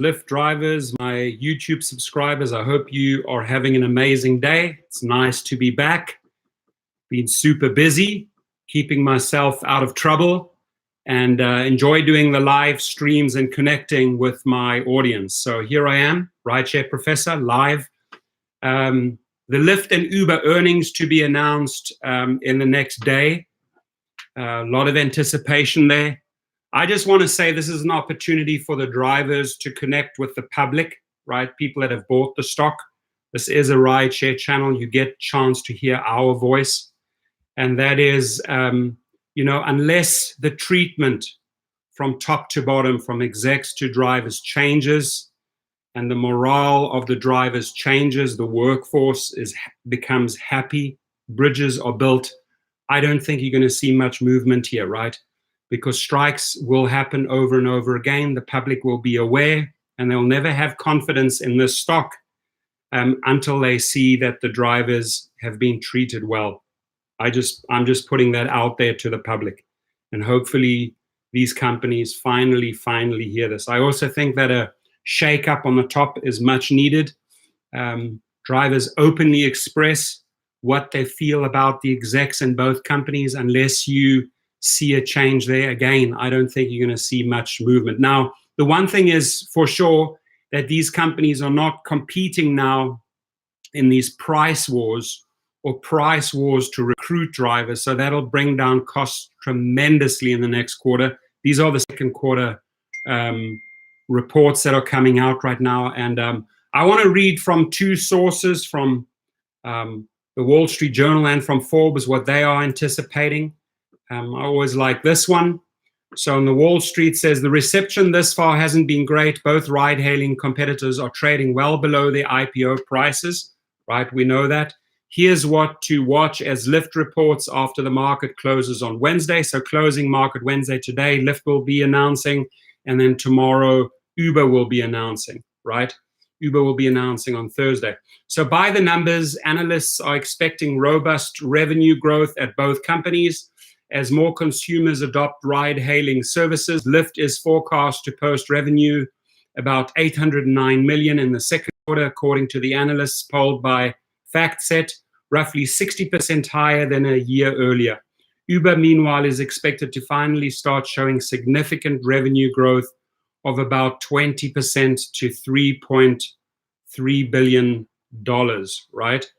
Lyft drivers, my YouTube subscribers, I hope you are having an amazing day. It's nice to be back. Been super busy, keeping myself out of trouble, and enjoy doing the live streams and connecting with my audience. So here I am, Rideshare Professor, live. The Lyft and Uber earnings to be announced in the next day. A lot of anticipation there. I just want to say this is an opportunity for the drivers to connect with the public, right? People that have bought the stock. This is a rideshare channel. You get a chance to hear our voice. And that is, unless the treatment from top to bottom, from execs to drivers changes, and the morale of the drivers changes, the workforce becomes happy, bridges are built, I don't think you're going to see much movement here, right? Because strikes will happen over and over again. The public will be aware, and they'll never have confidence in this stock until they see that the drivers have been treated well. I'm just putting that out there to the public, and hopefully these companies finally hear this. I also think that a shake-up on the top is much needed. Drivers openly express what they feel about the execs in both companies. Unless you see a change there, again, I don't think you're going to see much movement. Now, the one thing is for sure that these companies are not competing now in these price wars to recruit drivers. So that'll bring down costs tremendously in the next quarter. These are the second quarter reports that are coming out right now. And I want to read from two sources, from the Wall Street Journal and from Forbes, what they are anticipating. I always like this one. So on the Wall Street says, the reception this far hasn't been great. Both ride-hailing competitors are trading well below their IPO prices, right? We know that. Here's what to watch as Lyft reports after the market closes on Wednesday. So closing market Wednesday today, Lyft will be announcing, and then tomorrow Uber will be announcing, right? Uber will be announcing on Thursday. So by the numbers, analysts are expecting robust revenue growth at both companies. As more consumers adopt ride-hailing services, Lyft is forecast to post revenue about $809 million in the second quarter, according to the analysts polled by FactSet, roughly 60% higher than a year earlier. Uber, meanwhile, is expected to finally start showing significant revenue growth of about 20% to $3.3 billion, right?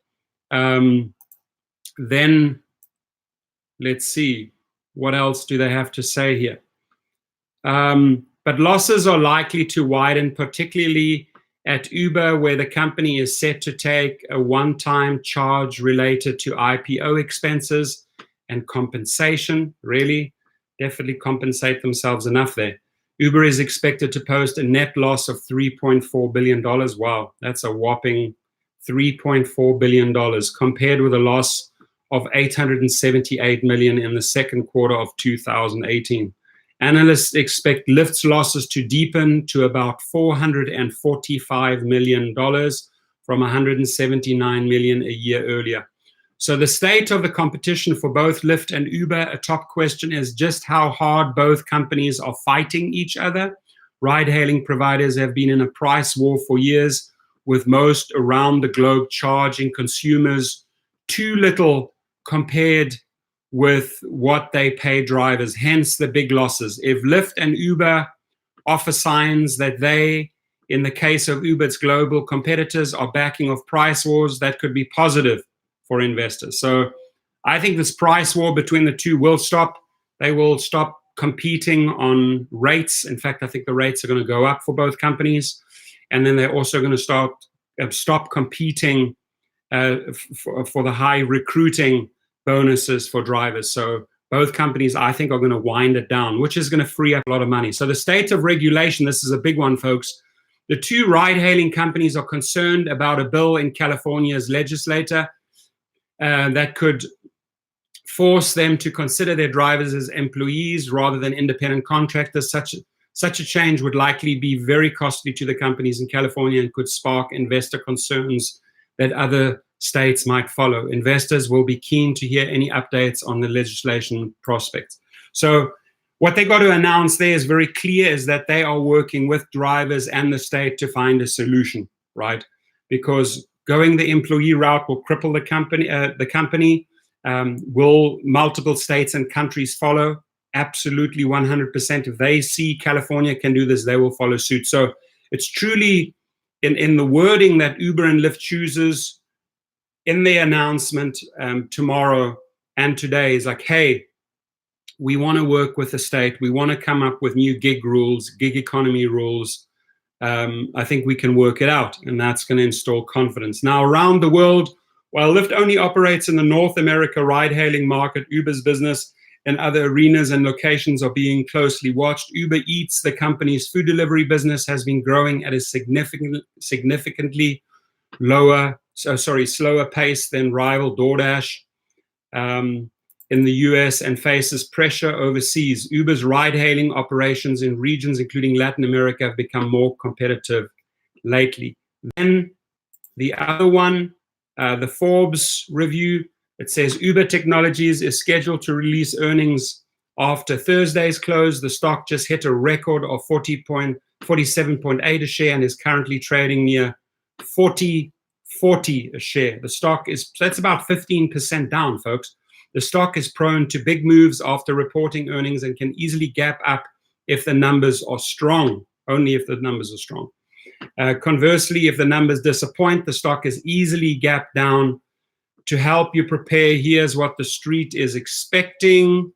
Then let's see, what else do they have to say here? But losses are likely to widen, particularly at Uber, where the company is set to take a one-time charge related to IPO expenses and compensation. Really, definitely compensate themselves enough there. Uber is expected to post a net loss of $3.4 billion. Wow, that's a whopping $3.4 billion compared with a loss of $878 million in the second quarter of 2018. Analysts expect Lyft's losses to deepen to about $445 million from $179 million a year earlier. So the state of the competition for both Lyft and Uber, a top question is just how hard both companies are fighting each other. Ride-hailing providers have been in a price war for years, with most around the globe charging consumers too little compared with what they pay drivers, hence the big losses. If Lyft and Uber offer signs that they, in the case of Uber's global competitors, are backing off price wars, that could be positive for investors. So I think this price war between the two will stop. They will stop competing on rates. In fact, I think the rates are going to go up for both companies. And then they're also going to stop competing for the high recruiting bonuses for drivers. So both companies, I think, are going to wind it down, which is going to free up a lot of money. So the state of regulation, this is a big one, folks. The two ride-hailing companies are concerned about a bill in California's legislature that could force them to consider their drivers as employees rather than independent contractors. Such a change would likely be very costly to the companies in California and could spark investor concerns that other states might follow. Investors will be keen to hear any updates on the legislation prospects. So what they got to announce there is very clear, is that they are working with drivers and the state to find a solution, right? Because going the employee route will cripple the company. Will multiple states and countries follow? Absolutely, 100%. If they see California can do this, they will follow suit. So it's truly in the wording that Uber and Lyft chooses in their announcement tomorrow and today is like, hey, we want to work with the state. We want to come up with new gig rules, gig economy rules. I think we can work it out, and that's going to install confidence. Now, around the world, while Lyft only operates in the North America ride-hailing market, Uber's business in other arenas and locations are being closely watched. Uber Eats, the company's food delivery business, has been growing at a significantly slower pace than rival DoorDash in the US and faces pressure overseas. Uber's ride-hailing operations in regions including Latin America have become more competitive lately. Then the other one, the Forbes review, it says Uber Technologies is scheduled to release earnings after Thursday's close. The stock just hit a record of 47.8 a share and is currently trading near 40 a share. The stock is, that's about 15% down, folks. The stock is prone to big moves after reporting earnings and can easily gap up if the numbers are strong, only if the numbers are strong. Conversely, if the numbers disappoint, the stock is easily gapped down. To help you prepare, here's what the street is expecting.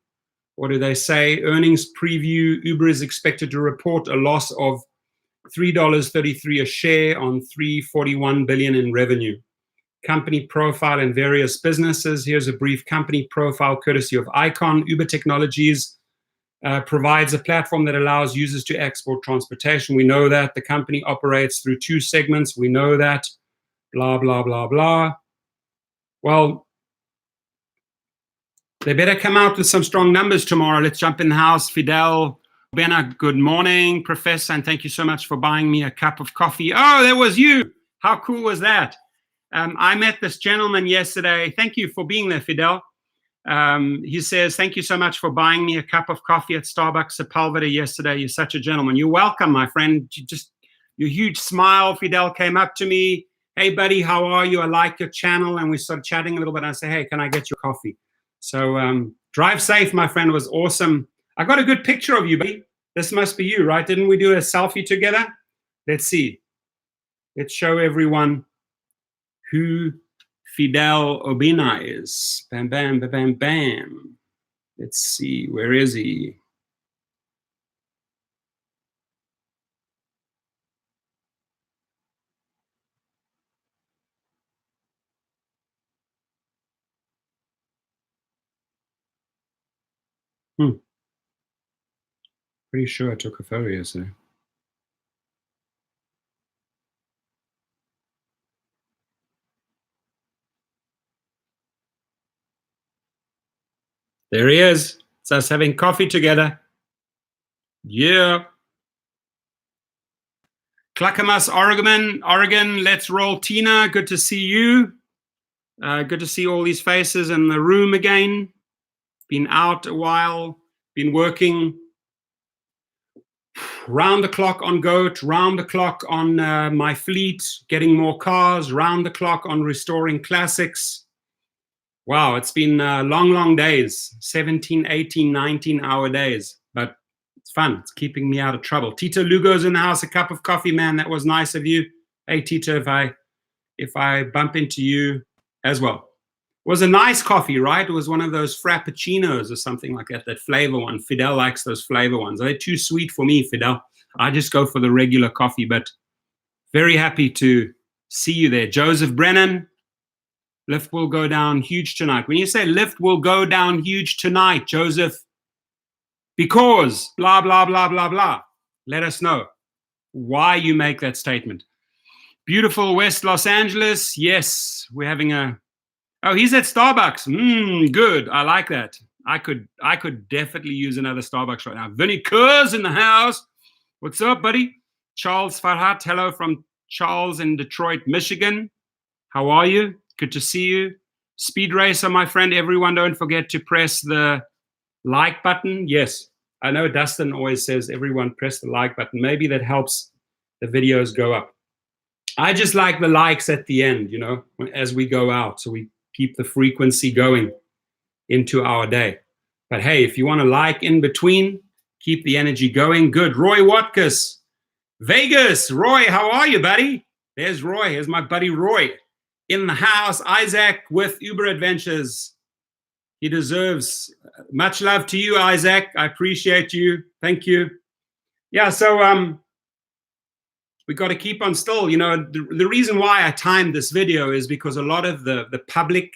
What do they say? Earnings preview. Uber is expected to report a loss of $3.33 a share on $341 billion in revenue. Company profile and various businesses. Here's a brief company profile courtesy of Icon. Uber Technologies provides a platform that allows users to export transportation. We know that. The company operates through two segments. We know that. Blah, blah, blah, blah. Well, they better come out with some strong numbers tomorrow. Let's jump in the house. Fidel Bena, good morning, Professor, and thank you so much for buying me a cup of coffee. Oh, that was you. How cool was that? I met this gentleman yesterday. Thank you for being there, Fidel. He says, thank you so much for buying me a cup of coffee at Starbucks Sepulveda yesterday. You're such a gentleman. You're welcome, my friend. Your huge smile. Fidel came up to me. Hey, buddy, how are you? I like your channel. And we started chatting a little bit. And I said, hey, can I get your coffee? So drive safe, my friend. It was awesome. I got a good picture of you, buddy. This must be you, right? Didn't we do a selfie together? Let's see. Let's show everyone who Fidel Obina is. Bam, bam, bam, bam, bam. Let's see. Where is he? Pretty sure I took a photo yesterday. There he is. It's us having coffee together. Yeah. Clackamas, Oregon. Let's roll, Tina. Good to see you. Good to see all these faces in the room again. Been out a while. Been working round the clock on Goat, round the clock on my fleet, getting more cars, round the clock on restoring classics. Wow, it's been long days, 17, 18, 19-hour days, but it's fun. It's keeping me out of trouble. Tito Lugo's in the house, a cup of coffee, man. That was nice of you. Hey, Tito, if I bump into you as well. It was a nice coffee, right? It was one of those frappuccinos or something like that, that flavor one. Fidel likes those flavor ones. They're too sweet for me, Fidel. I just go for the regular coffee, but very happy to see you there. Joseph Brennan, Lyft will go down huge tonight. When you say Lyft will go down huge tonight, Joseph, because blah, blah, blah, blah, blah. Let us know why you make that statement. Beautiful West Los Angeles. Yes, we're having a... Oh, he's at Starbucks. Good. I like that. I could definitely use another Starbucks right now. Vinny Kerr's in the house. What's up, buddy? Charles Farhat. Hello from Charles in Detroit, Michigan. How are you? Good to see you. Speed Racer, my friend. Everyone, don't forget to press the like button. Yes, I know Dustin always says everyone press the like button. Maybe that helps the videos go up. I just like the likes at the end, as we go out, so we keep the frequency going into our day. But hey, if you want to like in between, keep the energy going. Good. Roy Watkus, Vegas. Roy, how are you, buddy? There's Roy. Here's my buddy Roy in the house. Isaac with Uber Adventures. He deserves much love to you, Isaac. I appreciate you. Thank you. Yeah, so we got to keep on still. The reason why I timed this video is because a lot of the public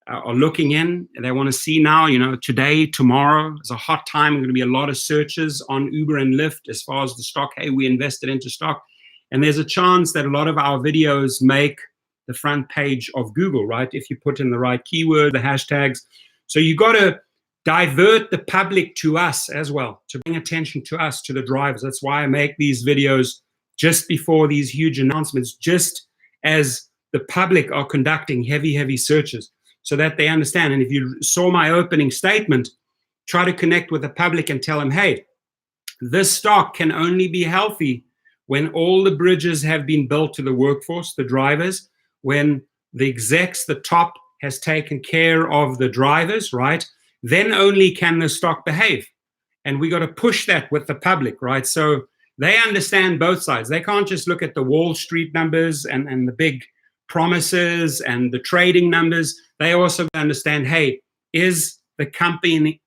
are looking in, and they want to see now, today, tomorrow is a hot time. There's going to be a lot of searches on Uber and Lyft as far as the stock. Hey, we invested into stock. And there's a chance that a lot of our videos make the front page of Google, right? If you put in the right keyword, the hashtags. So you got to divert the public to us as well, to bring attention to us, to the drivers. That's why I make these videos just before these huge announcements, just as the public are conducting heavy searches, so that they understand. And if you saw my opening statement, try to connect with the public and tell them, hey, this stock can only be healthy when all the bridges have been built to the workforce, the drivers, when the execs, the top, has taken care of the drivers, right? Then only can the stock behave. And we got to push that with the public, right? So they understand both sides. They can't just look at the Wall Street numbers and the big promises and the trading numbers. They also understand, hey, is the company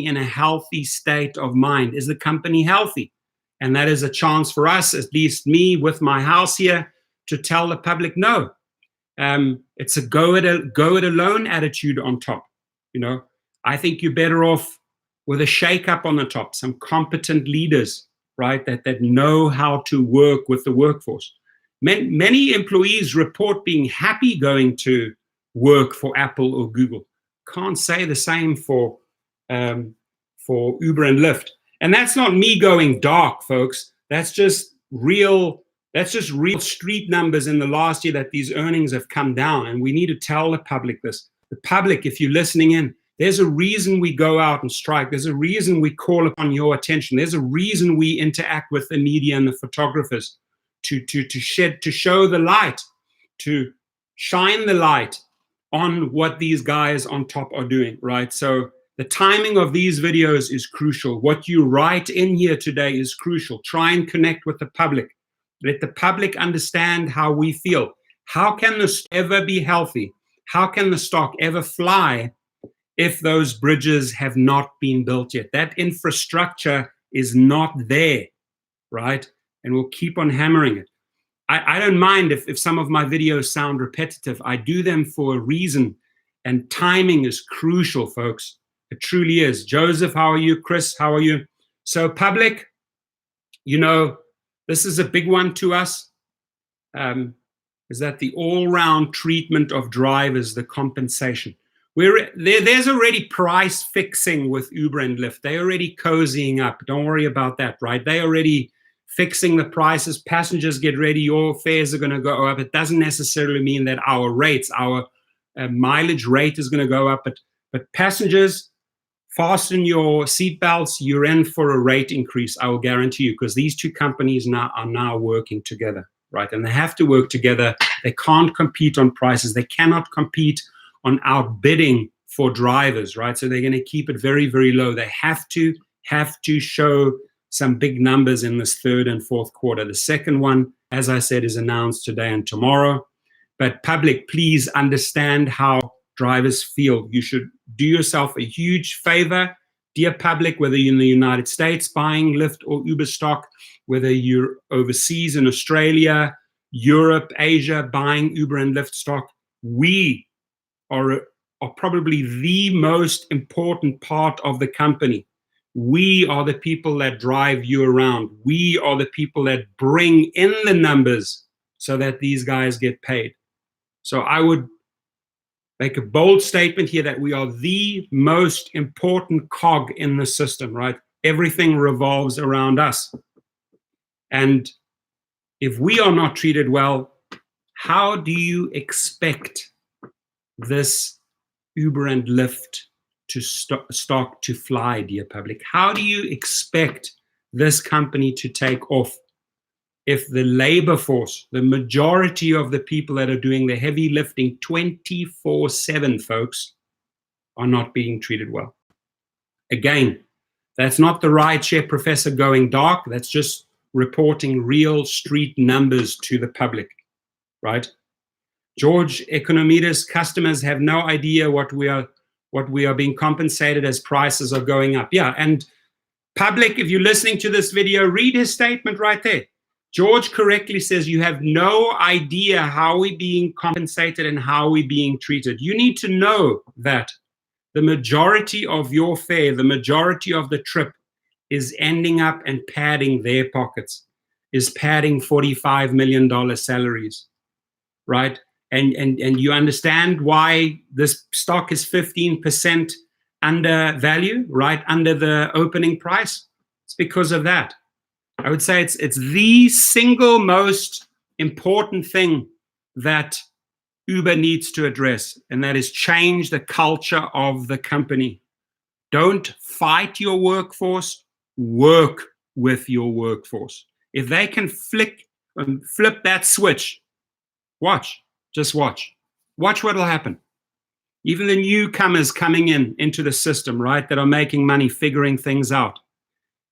in a healthy state of mind? Is the company healthy? And that is a chance for us, at least me with my house here, to tell the public, no, it's a go it alone attitude on top. I think you're better off with a shake up on the top, some competent leaders, right, that know how to work with the workforce. Many employees report being happy going to work for Apple or Google. Can't say the same for Uber and Lyft. And that's not me going dark, folks. That's just real street numbers in the last year, that these earnings have come down. And we need to tell the public this. The public, if you're listening in, there's a reason we go out and strike. There's a reason we call upon your attention. There's a reason we interact with the media and the photographers to show the light, to shine the light on what these guys on top are doing, right? So the timing of these videos is crucial. What you write in here today is crucial. Try and connect with the public. Let the public understand how we feel. How can this ever be healthy? How can the stock ever fly if those bridges have not been built yet? That infrastructure is not there, right? And we'll keep on hammering it. I don't mind if some of my videos sound repetitive. I do them for a reason, and timing is crucial, folks. It truly is. Joseph, how are you? Chris, how are you? So public, this is a big one to us, is that the all-round treatment of drivers, the compensation. There's already price fixing with Uber and Lyft. They're already cozying up. Don't worry about that, right? They're already fixing the prices. Passengers, get ready. Your fares are going to go up. It doesn't necessarily mean that our rates, our mileage rate is going to go up. But passengers, fasten your seatbelts. You're in for a rate increase, I will guarantee you, because these two companies are now working together, right? And they have to work together. They can't compete on prices. They cannot compete on outbidding for drivers, right? So they're going to keep it very, very low. They have to show some big numbers in this third and fourth quarter. The second one, as I said, is announced today and tomorrow. But public, please understand how drivers feel. You should do yourself a huge favor, dear public, whether you're in the United States buying Lyft or Uber stock, whether you're overseas in Australia, Europe, Asia, buying Uber and Lyft stock. We are probably the most important part of the company. We are the people that drive you around. We are the people that bring in the numbers so that these guys get paid. So I would make a bold statement here that we are the most important cog in the system, right? Everything revolves around us. And if we are not treated well, how do you expect this Uber and Lyft stock to fly, dear public. How do you expect this company to take off if the labor force, the majority of the people that are doing the heavy lifting 24/7, folks, are not being treated well? Again, that's not the rideshare professor going dark. That's just reporting real street numbers to the public, right? George Economides, customers have no idea what we are being compensated as prices are going up. Yeah, and public, if you're listening to this video, read his statement right there. George correctly says you have no idea how we're being compensated and how we're being treated. You need to know that the majority of your fare, the majority of the trip is ending up and padding their pockets, is padding $45 million salaries, right? And you understand why this stock is 15% under value, right? Under the opening price. It's because of that. I would say it's the single most important thing that Uber needs to address, and that is change the culture of the company. Don't fight your workforce, work with your workforce. If they can flip that switch, just watch what will happen. Even the newcomers coming into the system, right, that are making money, figuring things out.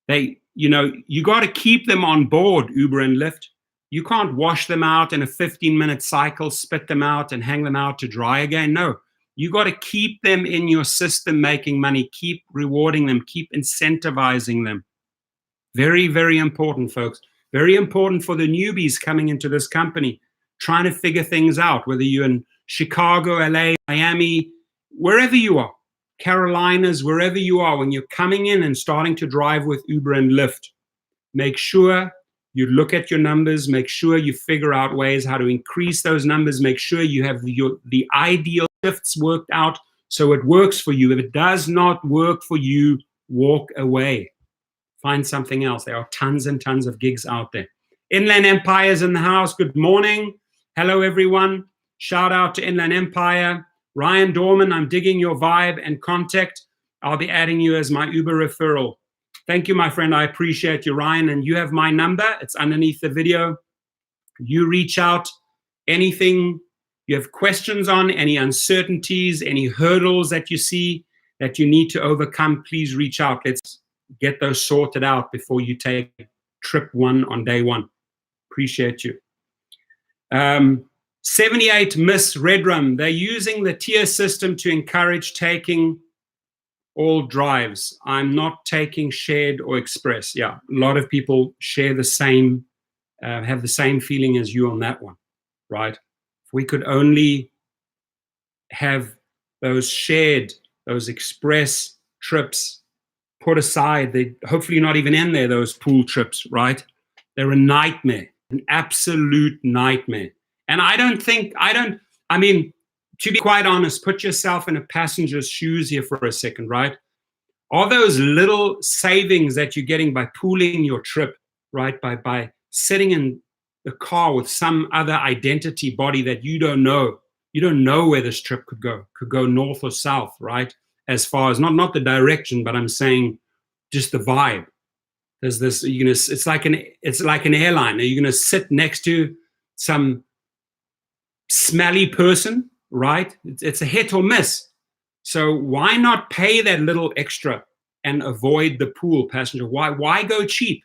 You got to keep them on board, Uber and Lyft. You can't wash them out in a 15-minute cycle, spit them out and hang them out to dry again. No, you got to keep them in your system making money, keep rewarding them, keep incentivizing them. Very, very important, folks. Very important for the newbies coming into this company, trying to figure things out, whether you're in Chicago, LA, Miami, wherever you are, Carolinas, wherever you are, when you're coming in and starting to drive with Uber and Lyft, make sure you look at your numbers, make sure you figure out ways how to increase those numbers, make sure you have the ideal shifts worked out so it works for you. If it does not work for you, walk away. Find something else. There are tons and tons of gigs out there. Inland Empire's in the house. Good morning. Hello, everyone. Shout out to Inland Empire. Ryan Dorman, I'm digging your vibe and contact. I'll be adding you as my Uber referral. Thank you, my friend. I appreciate you, Ryan. And you have my number. It's underneath the video. You reach out. Anything you have questions on, any uncertainties, any hurdles that you see that you need to overcome, please reach out. Let's get those sorted out before you take trip one on day one. Appreciate you. 78 Miss Redrum. They're using the tier system to encourage taking all drives. I'm not taking shared or express. Yeah, a lot of people share the same, have the same feeling as you on that one, right? If we could only have those shared, those express trips put aside, they hopefully not even in there, those pool trips, right? They're a nightmare, an absolute nightmare. And I mean, to be quite honest, put yourself in a passenger's shoes here for a second, right? All those little savings that you're getting by pooling your trip, right? By sitting in the car with some other identity body that you don't know where this trip could go north or south, right? As far as not the direction, but I'm saying just the vibe. There's this, it's like an airline. Are you gonna sit next to some smelly person, right? It's a hit or miss. So why not pay that little extra and avoid the pool passenger? Why go cheap?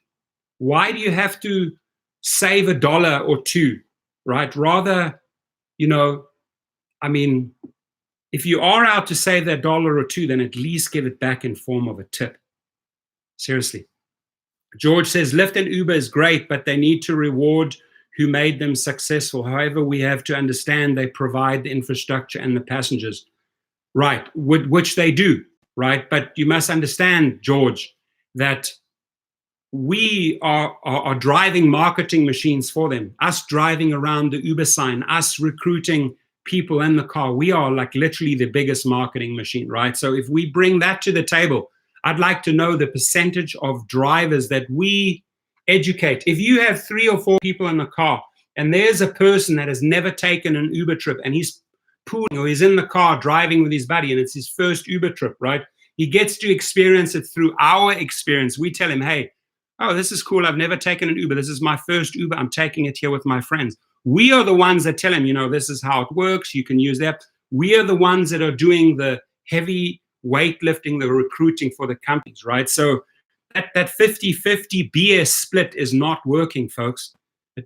Why do you have to save $1 or $2, right? Rather, I mean, if you are out to save that $1 or $2, then at least give it back in form of a tip. Seriously. George says, Lyft and Uber is great, but they need to reward who made them successful. However, we have to understand they provide the infrastructure and the passengers, right? Which they do, right? But you must understand, George, that we are driving marketing machines for them. Us driving around the Uber sign, us recruiting people in the car. We are like literally the biggest marketing machine, right? So if we bring that to the table, I'd like to know the percentage of drivers that we educate. If you have 3 or 4 people in the car and there's a person that has never taken an Uber trip and he's pooling, or he's in the car driving with his buddy, and it's his first Uber trip, right? He gets to experience it through our experience. We tell him, hey, oh, this is cool. I've never taken an Uber. This is my first Uber. I'm taking it here with my friends. We are the ones that tell him, this is how it works. You can use that. We are the ones that are doing the heavy weightlifting, the recruiting for the companies, right? So that 50-50 BS split is not working, folks.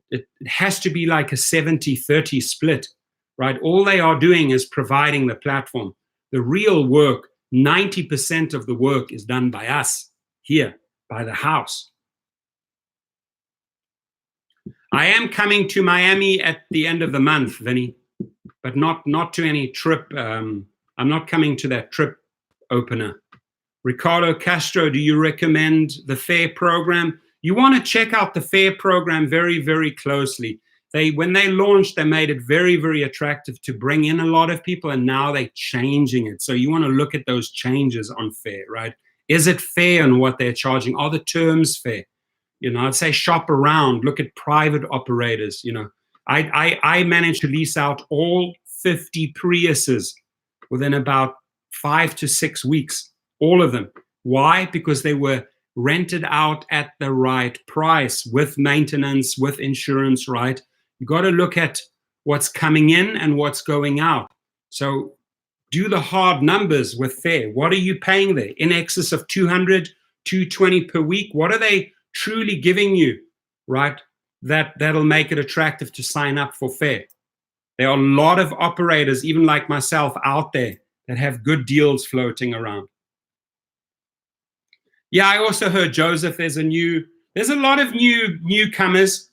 It has to be like a 70-30 split, right? All they are doing is providing the platform. The real work, 90% of the work is done by us here, by the house. I am coming to Miami at the end of the month, Vinny, but not to any trip. I'm not coming to that trip opener. Ricardo Castro, do you recommend the FAIR program? You want to check out the FAIR program very, very closely. When they launched, they made it very, very attractive to bring in a lot of people, and now they're changing it. So you want to look at those changes on FAIR, right? Is it fair in what they're charging? Are the terms fair? I'd say shop around, look at private operators. I managed to lease out all 50 Priuses within about 5 to 6 weeks, all of them. Why? Because they were rented out at the right price, with maintenance, with insurance, right? You got to look at what's coming in and what's going out. So do the hard numbers with FAIR. What are you paying there? In excess of 200, 220 per week? What are they truly giving you, right? That'll make it attractive to sign up for FAIR. There are a lot of operators, even like myself, out there that have good deals floating around. Yeah, I also heard, Joseph, there's a lot of newcomers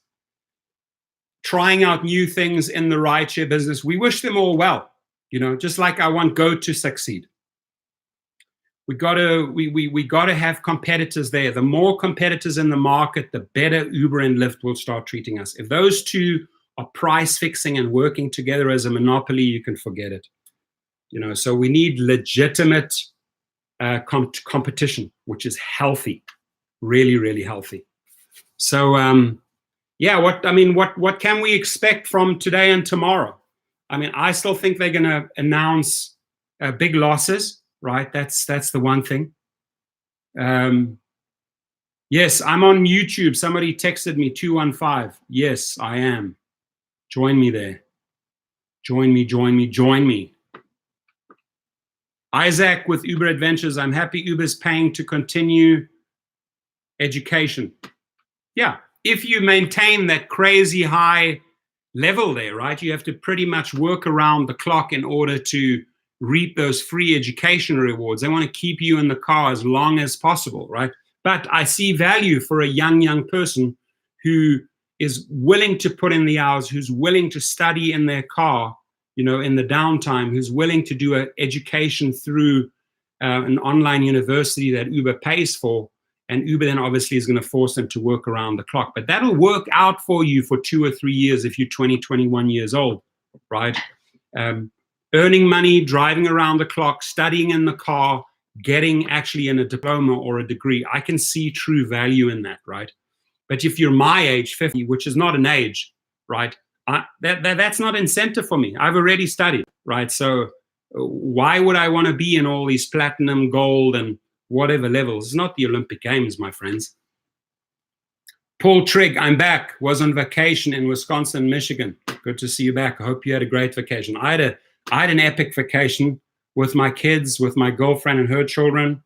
trying out new things in the rideshare business. We wish them all well, just like I want Go to succeed. We gotta have competitors there. The more competitors in the market, the better Uber and Lyft will start treating us. If those two are price fixing and working together as a monopoly, you can forget it. So we need legitimate competition, which is healthy, really, really healthy. So what can we expect from today and tomorrow? I still think they're going to announce big losses. Right, that's the one thing. Yes, I'm on YouTube. Somebody texted me 215. Yes, I am. Join me there. Join me. Isaac with Uber Adventures. I'm happy Uber's paying to continue education. Yeah, if you maintain that crazy high level there, right, you have to pretty much work around the clock in order to reap those free education rewards. They want to keep you in the car as long as possible, right? But I see value for a young person who is willing to put in the hours, who's willing to study in their car, in the downtime, who's willing to do an education through an online university that Uber pays for. And Uber then obviously is going to force them to work around the clock. But that'll work out for you for 2 or 3 years if you're 20, 21 years old, right? Earning money, driving around the clock, studying in the car, getting actually in a diploma or a degree. I can see true value in that, right? But if you're my age, 50, which is not an age, right? That's not incentive for me. I've already studied, right? So why would I want to be in all these platinum, gold, and whatever levels? It's not the Olympic Games, my friends. Paul Trigg, I'm back. Was on vacation in Wisconsin, Michigan. Good to see you back. I hope you had a great vacation. I had an epic vacation with my kids, with my girlfriend and her children.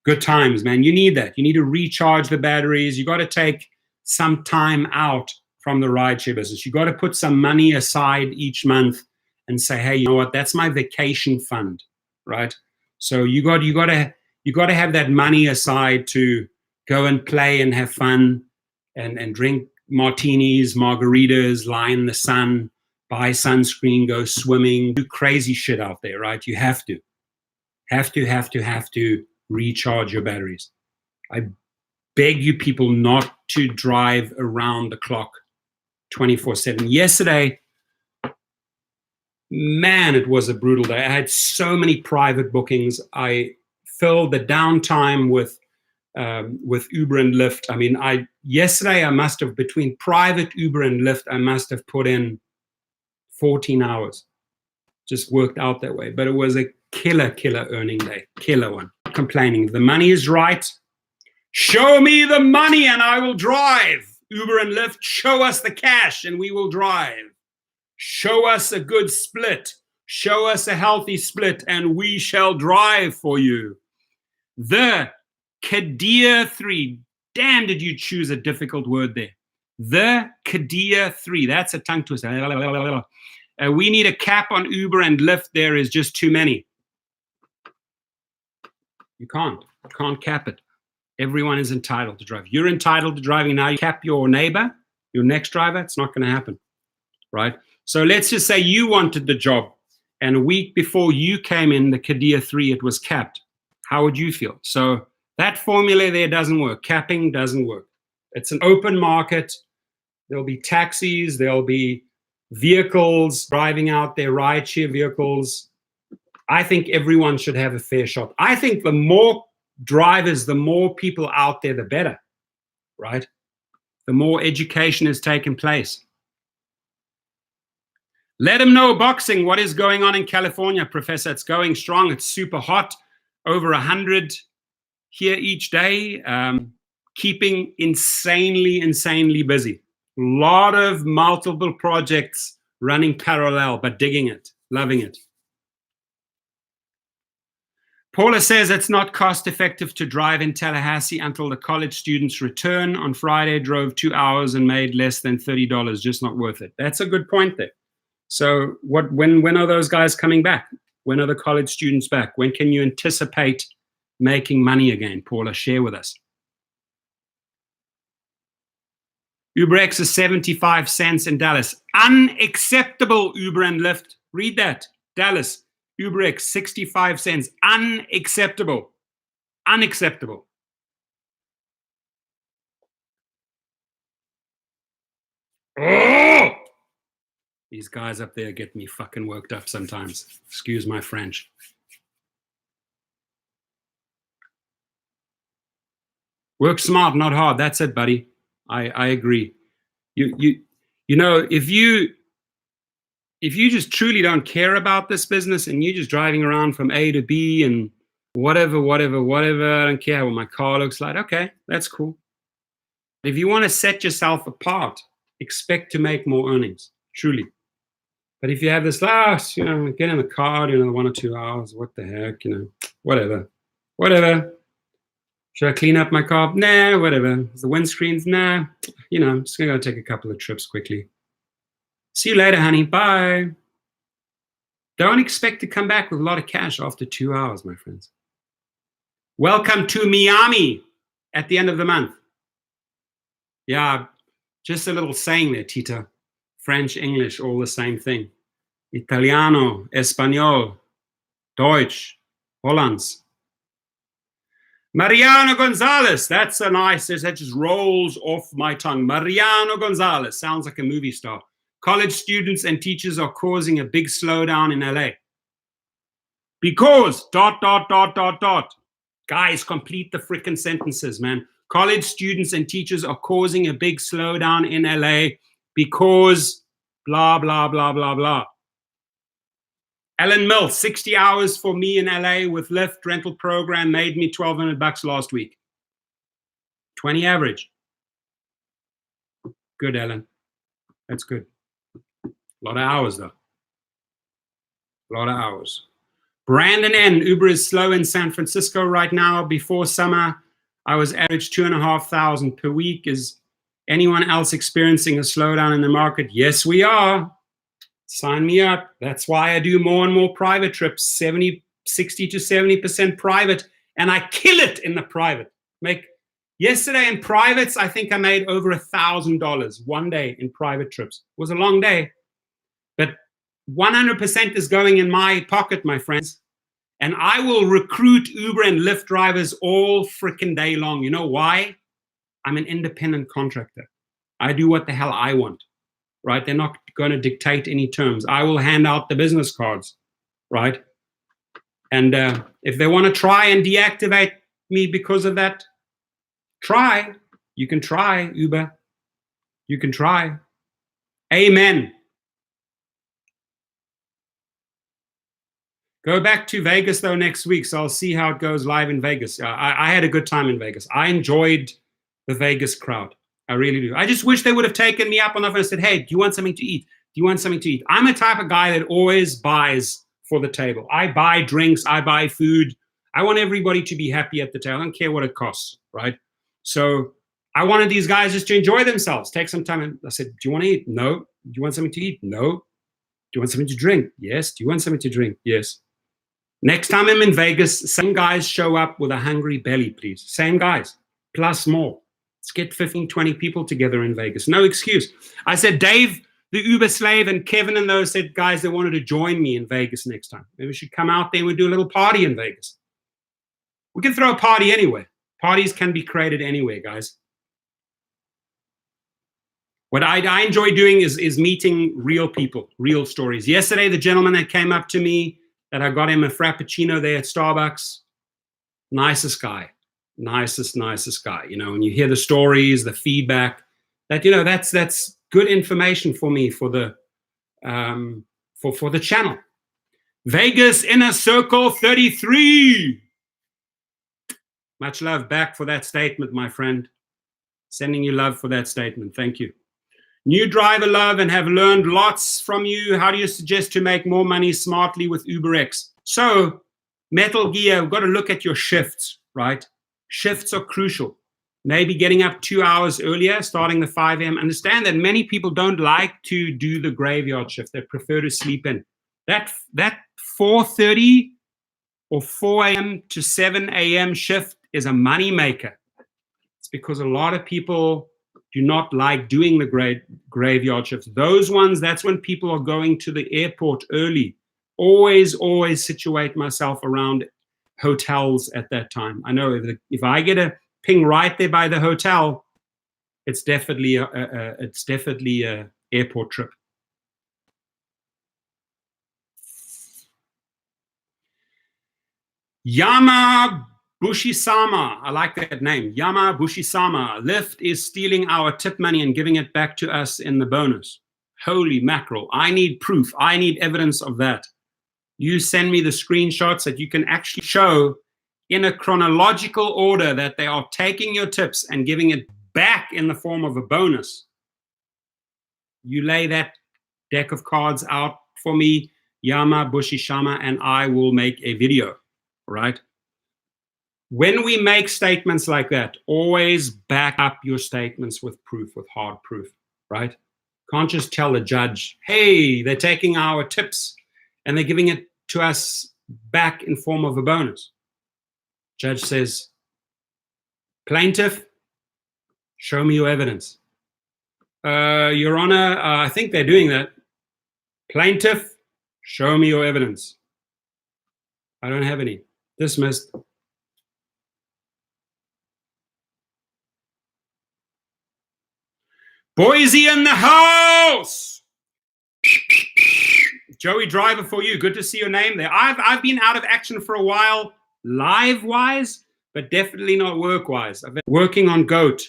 Good times, man. You need that. You need to recharge the batteries. You got to take some time out from the rideshare business. You got to put some money aside each month and say, hey, you know what? That's my vacation fund, right? So you got to have that money aside to go and play and have fun and drink martinis, margaritas, lie in the sun, buy sunscreen, go swimming, do crazy shit out there, right? You have to recharge your batteries. I beg you people not to drive around the clock 24/7. Yesterday, man, it was a brutal day. I had so many private bookings. I filled the downtime with Uber and Lyft. Yesterday I must have, between private Uber and Lyft, I must have put in 14 hours. just worked out that way. But it was a killer earning day, killer one. Complaining. The money is right. Show me the money and I will drive. Uber and Lyft, show us the cash and we will drive. Show us a good split. Show us a healthy split and we shall drive for you. The Kadir 3. Damn, did you choose a difficult word there. The Kadir 3. That's a tongue twister. We need a cap on Uber and Lyft. There is just too many. You can't cap it. Everyone is entitled to drive. You're entitled to driving now. You cap your neighbor, your next driver. It's not going to happen, right? So let's just say you wanted the job, and a week before you came in, the Kadir 3, it was capped. How would you feel? So that formula there doesn't work. Capping doesn't work. It's an open market. There'll be taxis. There'll be vehicles driving out there, rideshare vehicles. I think everyone should have a fair shot. I think the more drivers, the more people out there, the better, right? The more education is taking place. Let them know boxing, what is going on in California, Professor. It's going strong. It's super hot, over 100 here each day, keeping insanely busy. A lot of multiple projects running parallel, but digging it, loving it. Paula says it's not cost effective to drive in Tallahassee until the college students return. On Friday, drove 2 hours and made less than $30. Just not worth it. That's a good point there. So when are those guys coming back? When are the college students back? When can you anticipate making money again? Paula, share with us. UberX is 75 cents in Dallas. Unacceptable, Uber and Lyft. Read that. Dallas. UberX, 65 cents. Unacceptable. Unacceptable. Oh! These guys up there get me fucking worked up sometimes. Excuse my French. Work smart, not hard. That's it, buddy. I agree. You know, if you just truly don't care about this business and you're just driving around from A to B and whatever, I don't care what my car looks like, okay, that's cool. If you want to set yourself apart, expect to make more earnings, truly. But if you have this, get in the car, 1 or 2 hours, what the heck, whatever. Should I clean up my car? Nah, whatever. The windscreens? Nah, I'm just going to go take a couple of trips quickly. See you later, honey. Bye. Don't expect to come back with a lot of cash after 2 hours, my friends. Welcome to Miami at the end of the month. Yeah, just a little saying there, Tita. French, English, all the same thing. Italiano, Espanol, Deutsch, Hollands. Mariano Gonzalez, that's a nice, that just rolls off my tongue. Mariano Gonzalez, sounds like a movie star. College students and teachers are causing a big slowdown in LA. Because, ... Guys, complete the freaking sentences, man. College students and teachers are causing a big slowdown in LA because blah, blah, blah, blah, blah. Alan Mill, 60 hours for me in LA with Lyft rental program made me $1,200 last week. 20 average. Good, Alan. That's good. A lot of hours, though. A lot of hours. Brandon N. Uber is slow in San Francisco right now. Before summer, I was average 2,500 per week. Is anyone else experiencing a slowdown in the market? Yes, we are. Sign me up. That's why I do more and more private trips, 60 to 70% private, and I kill it in the private. Yesterday in privates, I think I made over $1,000 one day in private trips. It was a long day, but 100% is going in my pocket, my friends. And I will recruit Uber and Lyft drivers all freaking day long. You know why? I'm an independent contractor. I do what the hell I want, right? They're not going to dictate any terms. I will hand out the business cards, right? And if they want to try and deactivate me because of that, try. You can try, Uber. You can try. Amen. Go back to Vegas, though, next week, so I'll see how it goes live in Vegas. I had a good time in Vegas. I enjoyed the Vegas crowd. I really do. I just wish they would have taken me up on the phone and said, hey, do you want something to eat? Do you want something to eat? I'm a type of guy that always buys for the table. I buy drinks. I buy food. I want everybody to be happy at the table. I don't care what it costs, right? So I wanted these guys just to enjoy themselves, take some time. And I said, do you want to eat? No. Do you want something to eat? No. Do you want something to drink? Yes. Do you want something to drink? Yes. Next time I'm in Vegas, same guys show up with a hungry belly, please. Same guys, plus more. Let's get 15, 20 people together in Vegas. No excuse. I said, Dave, the Uber slave, and Kevin and those said, guys, they wanted to join me in Vegas next time. Maybe we should come out there and we do a little party in Vegas. We can throw a party anywhere. Parties can be created anywhere, guys. What I enjoy doing is meeting real people, real stories. Yesterday, the gentleman that came up to me, that I got him a Frappuccino there at Starbucks, nicest guy, nicest guy. You know, when you hear the stories, the feedback, that, you know, that's good information for me for the for the channel. Vegas Inner Circle 33. Much love back for that statement, my friend. Sending you love for that statement. Thank you. New driver love and have learned lots from you. How do you suggest to make more money smartly with UberX? So, Metal Gear, we've got to look at your shifts, right? Shifts are crucial. Maybe getting up 2 hours earlier, starting the 5 a.m. Understand that many people don't like to do the graveyard shift. They prefer to sleep in. That 4:30 or 4 a.m. to 7 a.m. shift is a money maker. It's because a lot of people do not like doing the graveyard shifts. Those ones, that's when people are going to the airport early. Always situate myself around hotels at that time. I know if I get a ping right there by the hotel, it's definitely a airport trip. Yama Bushisama, I like that name. Yama Bushisama. Lyft is stealing our tip money and giving it back to us in the bonus. Holy mackerel. I need proof. I need evidence of that. You send me the screenshots that you can actually show in a chronological order that they are taking your tips and giving it back in the form of a bonus. You lay that deck of cards out for me, Yama Bushishama, and I will make a video, right? When we make statements like that, always back up your statements with proof, with hard proof, right? Can't just tell the judge, hey, they're taking our tips and they're giving it to us back in form of a bonus. Judge says, plaintiff, show me your evidence. Your Honor, I think they're doing that. Plaintiff, show me your evidence. I don't have any. Dismissed. Boise in the house. Joey Driver for you. Good to see your name there. I've been out of action for a while, live-wise, but definitely not work-wise. I've been working on GOAT,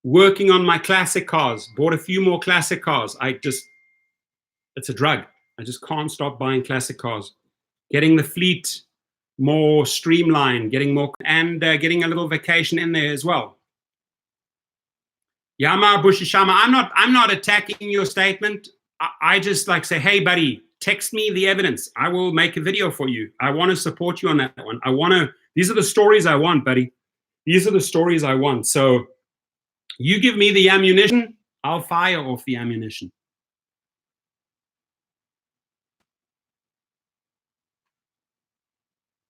working on my classic cars, bought a few more classic cars. It's a drug. I just can't stop buying classic cars. Getting the fleet more streamlined, getting more, and getting a little vacation in there as well. Yama Bushishama, I'm not attacking your statement. I just like say, hey, buddy, text me the evidence. I will make a video for you. I want to support you on that one. These are the stories I want, buddy. These are the stories I want. So you give me the ammunition, I'll fire off the ammunition.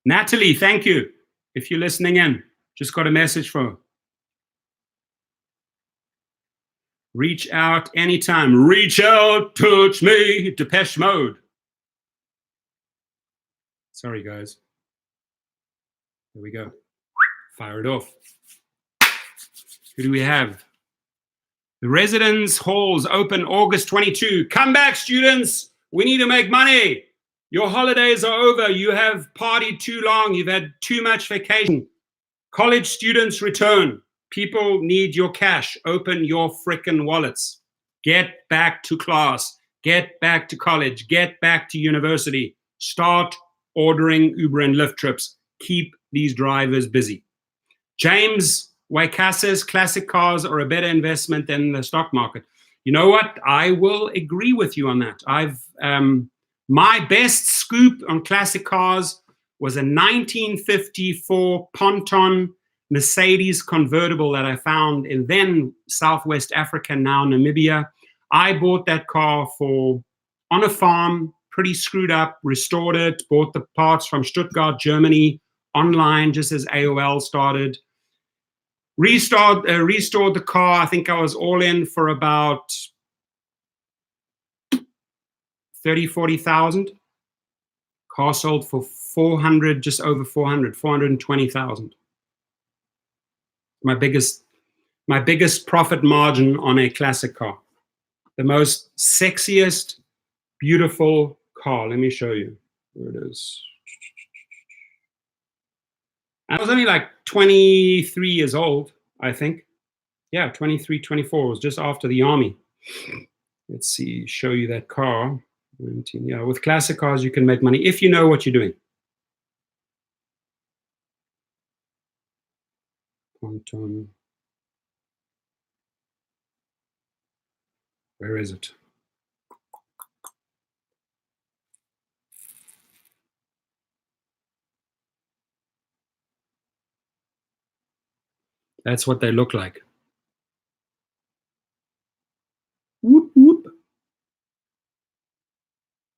Natalie, thank you. If you're listening in, just got a message from reach out anytime. Reach out, touch me. Depeche Mode. Sorry, guys. There we go. Fire it off. Who do we have? The residence halls open August 22. Come back, students. We need to make money. Your holidays are over. You have partied too long. You've had too much vacation. College students return. People need your cash. Open your frickin' wallets. Get back to class. Get back to college. Get back to university. Start ordering Uber and Lyft trips. Keep these drivers busy. James Waika says classic cars are a better investment than the stock market. You know what? I will agree with you on that. My best scoop on classic cars was a 1954 Ponton Mercedes convertible that I found in then Southwest Africa, now Namibia. I bought that car on a farm, pretty screwed up, restored it, bought the parts from Stuttgart, Germany, online, just as AOL started. Restored the car. I think I was all in for about 30, 40,000. Car sold for 400, just over 400, 420,000. My biggest profit margin on a classic car. The most sexiest, beautiful car. Let me show you where it is. I was only like 23 years old, I think. Yeah, 23, 24. It was just after the army. Let's see, show you that car. 19, yeah, with classic cars, you can make money if you know what you're doing. Ponton. Where is it? That's what they look like. Whoop, whoop.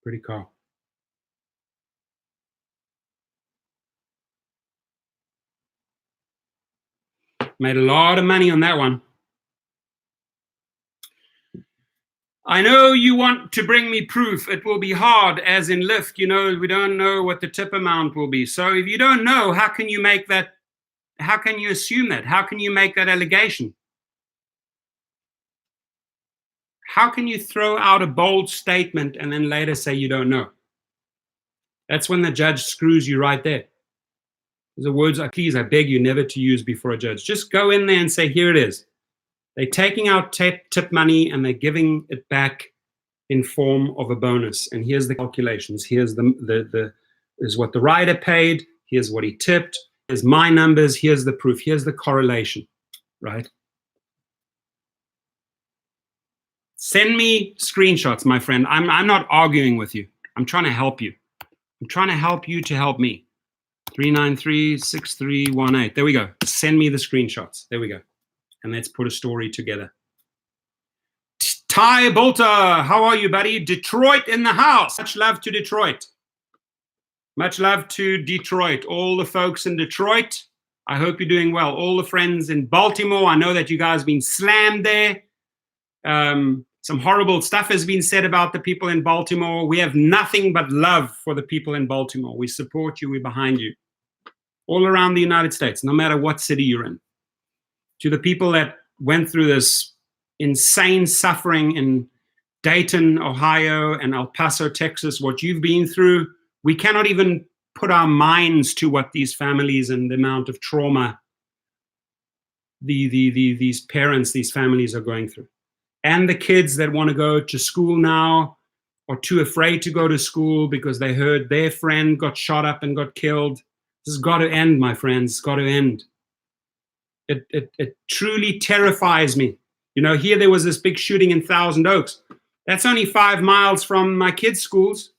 Pretty car. Made a lot of money on that one. I know you want to bring me proof. It will be hard, as in Lyft. You know, we don't know what the tip amount will be. So if you don't know, how can you make that? How can you assume that? How can you make that allegation? How can you throw out a bold statement and then later say you don't know? That's when the judge screws you right there. The words are, please, I beg you never to use before a judge. Just go in there and say, here it is. They're taking out tip money and they're giving it back in form of a bonus. And here's the calculations. Here's is what the rider paid. Here's what he tipped. Here's my numbers. Here's the proof. Here's the correlation, right? Send me screenshots, my friend. I'm not arguing with you. I'm trying to help you. I'm trying to help you to help me. 393-6318. There we go. Send me the screenshots. There we go. And let's put a story together. Ty Bolter, how are you, buddy? Detroit in the house. Much love to Detroit. Much love to Detroit. All the folks in Detroit, I hope you're doing well. All the friends in Baltimore, I know that you guys have been slammed there. Some horrible stuff has been said about the people in Baltimore. We have nothing but love for the people in Baltimore. We support you. We're behind you. All around the United States, no matter what city you're in. To the people that went through this insane suffering in Dayton, Ohio, and El Paso, Texas, what you've been through, we cannot even put our minds to what these families and the amount of trauma these parents, these families are going through. And the kids that want to go to school now are too afraid to go to school because they heard their friend got shot up and got killed. This has got to end, my friends. It's got to end. It truly terrifies me. You know, here there was this big shooting in Thousand Oaks. That's only 5 miles from my kids' schools,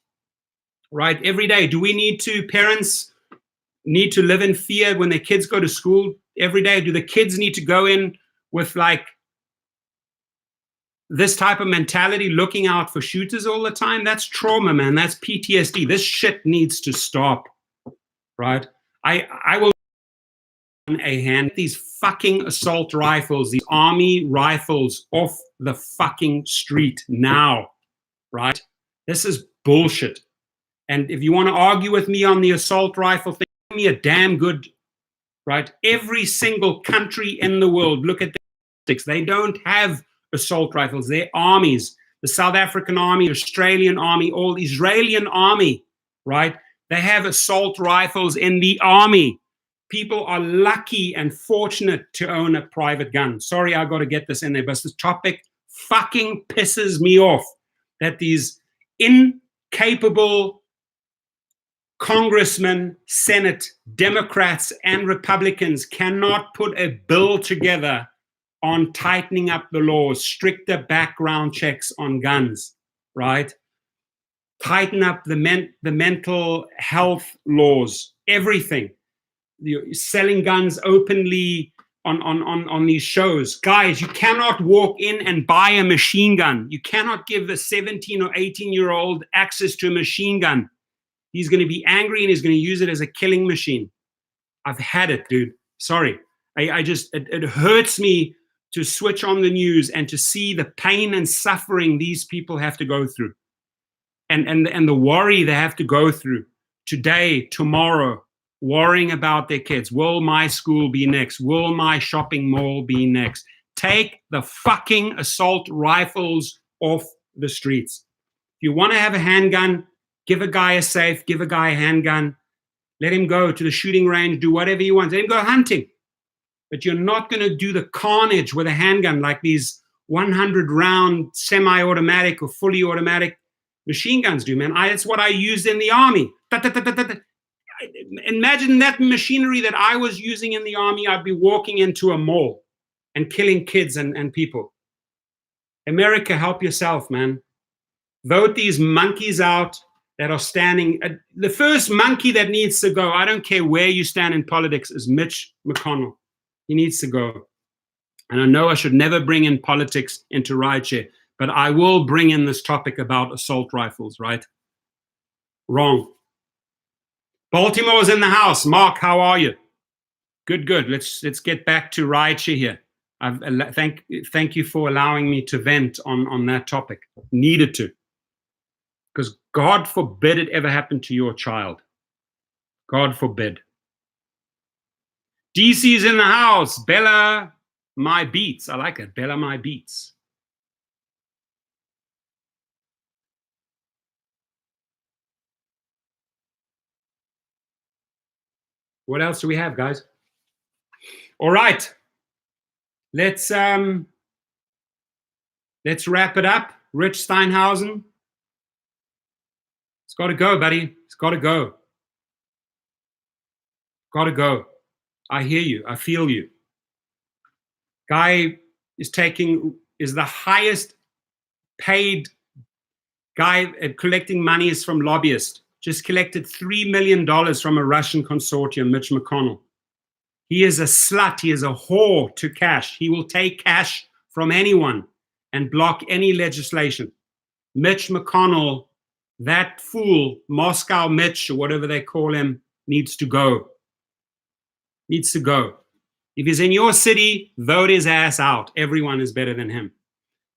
right? Every day. Do we need to, parents need to live in fear when their kids go to school every day? Do the kids need to go in with like this type of mentality, looking out for shooters all the time? That's trauma, man. That's PTSD. This shit needs to stop, right? I will a hand these fucking assault rifles, these army rifles off the fucking street now, right? This is bullshit. And if you want to argue with me on the assault rifle thing, give me a damn good, right? Every single country in the world, look at the statistics. They don't have assault rifles. They're armies. The South African army, Australian army, all Israeli army, right? They have assault rifles in the army. People are lucky and fortunate to own a private gun. Sorry, I got to get this in there, but this topic fucking pisses me off that these incapable Congressmen, Senate, Democrats, and Republicans cannot put a bill together on tightening up the laws, stricter background checks on guns, right? Tighten up the mental health laws, everything. You're selling guns openly on these shows. Guys, you cannot walk in and buy a machine gun. You cannot give a 17 or 18-year-old access to a machine gun. He's going to be angry and he's going to use it as a killing machine. I've had it, dude. Sorry. It hurts me to switch on the news and to see the pain and suffering these people have to go through. And the worry they have to go through today, tomorrow, worrying about their kids. Will my school be next? Will my shopping mall be next? Take the fucking assault rifles off the streets. If you want to have a handgun, give a guy a safe, give a guy a handgun, let him go to the shooting range, do whatever he wants, let him go hunting. But you're not going to do the carnage with a handgun like these 100-round semi-automatic or fully automatic machine guns do, man. It's what I used in the army. Imagine that machinery that I was using in the army. I'd be walking into a mall and killing kids and people. America, help yourself, man. Vote these monkeys out that are standing. The first monkey that needs to go, I don't care where you stand in politics, is Mitch McConnell. He needs to go. And I know I should never bring in politics into rideshare, but I will bring in this topic about assault rifles, right? Wrong. Baltimore's in the house. Mark, how are you? Good. Let's get back to rideshare here. Thank you for allowing me to vent on that topic. Needed to. Because God forbid it ever happened to your child. God forbid. DC's in the house. Bella, my beats. I like it. Bella, my beats. What else do we have, guys? All right. Let's wrap it up. Rich Steinhausen. It's got to go, buddy. It's got to go. Got to go. I hear you. I feel you. Guy is the highest paid guy at collecting money is from lobbyists. Just collected $3 million from a Russian consortium, Mitch McConnell. He is a slut. He is a whore to cash. He will take cash from anyone and block any legislation. Mitch McConnell, that fool, Moscow Mitch, or whatever they call him, needs to go. Needs to go. If he's in your city, vote his ass out. Everyone is better than him.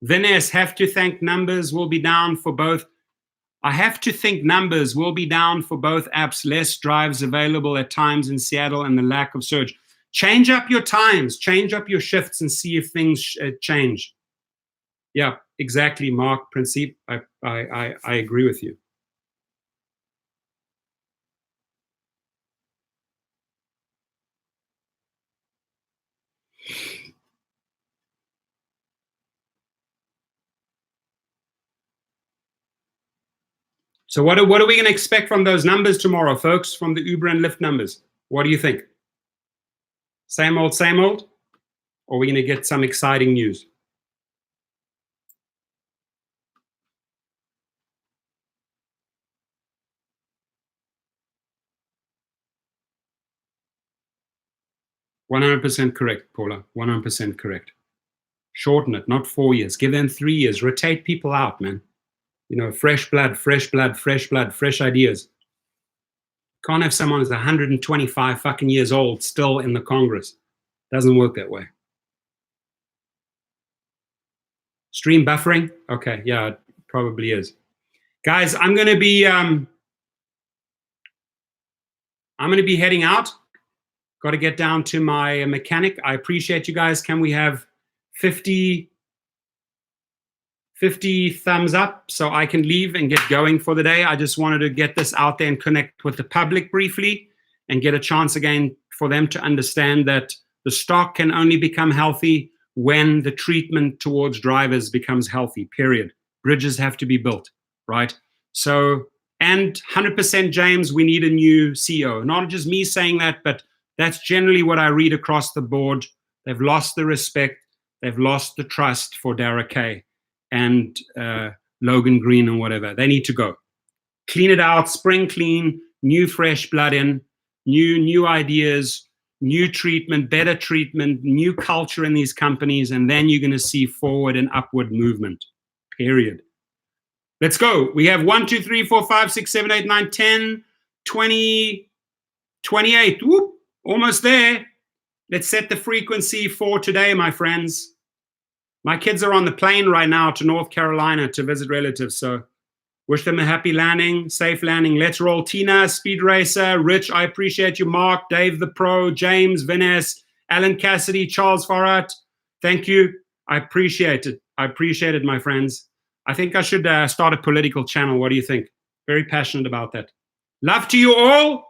Vines, have to think numbers will be down for both. I have to think numbers will be down for both apps. Less drives available at times in Seattle and the lack of surge. Change up your times. Change up your shifts and see if things change. Yeah, exactly, Mark. Principe, I agree with you. So what are we going to expect from those numbers tomorrow, folks, from the Uber and Lyft numbers? What do you think? Same old, or are we going to get some exciting news? %100% correct, Paula. 100% correct. Shorten it, not 4 years. Give them 3 years. Rotate people out, man. You know, fresh blood, fresh ideas. Can't have someone who's 125 fucking years old still in the Congress. Doesn't work that way. Stream buffering? Okay, yeah, it probably is. Guys, I'm going to be heading out. Got to get down to my mechanic. I appreciate you guys. Can we have 50 thumbs up so I can leave and get going for the day? I just wanted to get this out there and connect with the public briefly and get a chance again for them to understand that the stock can only become healthy when the treatment towards drivers becomes healthy, period. Bridges have to be built, right? So And 100% James, we need a new CEO. Not just me saying that, but that's generally what I read across the board. They've lost the respect. They've lost the trust for Dara Kay and Logan Green and whatever. They need to go. Clean it out, spring clean, new fresh blood in, new ideas, new treatment, better treatment, new culture in these companies, and then you're going to see forward and upward movement, period. Let's go. We have 1, 2, 3, 4, 5, 6, 7, 8, 9, 10, 20, 28. Whoop, almost there. Let's set the frequency for today, my friends. My kids are on the plane right now to North Carolina to visit relatives, so wish them a happy landing, safe landing. Let's roll. Tina, Speed Racer, Rich, I appreciate you. Mark, Dave the Pro, James, Vanessa, Alan Cassidy, Charles Farrat. Thank you. I appreciate it. I appreciate it, my friends. I think I should start a political channel. What do you think? Very passionate about that. Love to you all.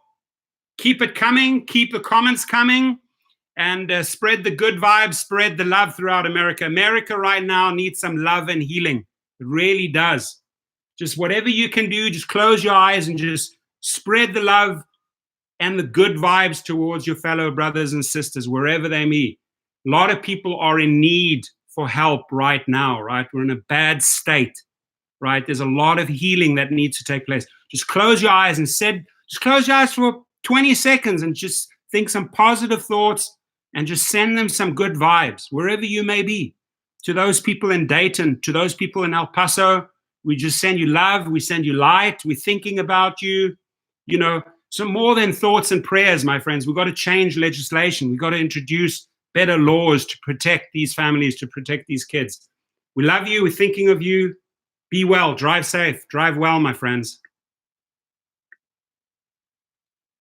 Keep it coming. Keep the comments coming. And spread the good vibes, spread the love throughout America. America right now needs some love and healing. It really does. Just whatever you can do, just close your eyes and just spread the love and the good vibes towards your fellow brothers and sisters, wherever they may. A lot of people are in need for help right now, right? We're in a bad state, right? There's a lot of healing that needs to take place. Just close your eyes and just close your eyes for 20 seconds and just think some positive thoughts and just send them some good vibes, wherever you may be. To those people in Dayton, to those people in El Paso, we just send you love, we send you light, we're thinking about you. You know, so more than thoughts and prayers, my friends, we've got to change legislation. We've got to introduce better laws to protect these families, to protect these kids. We love you, we're thinking of you. Be well, drive safe, drive well, my friends.